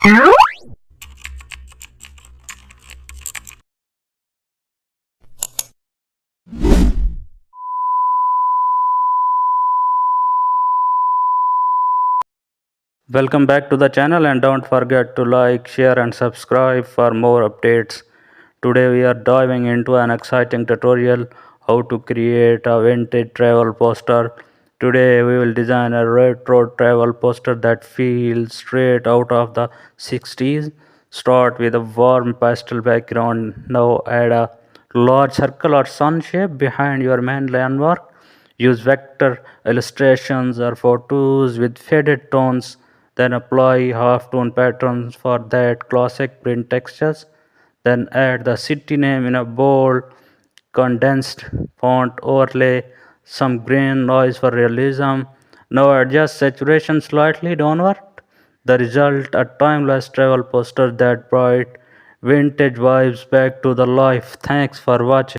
Welcome back to the channel, and don't forget to like, share and subscribe for more updates. Today we are diving into an exciting tutorial how to create a vintage travel poster. Today we will design a retro travel poster that feels straight out of the 60s. Start with a warm pastel background. Now add a large circle or sun shape behind your main landmark. Use vector illustrations or photos with faded tones, then apply half-tone patterns for that classic print textures. Then add the city name in a bold, condensed font, overlay some green noise for realism. Now adjust saturation slightly downward. The result, a timeless travel poster that brought vintage vibes back to the life. Thanks for watching.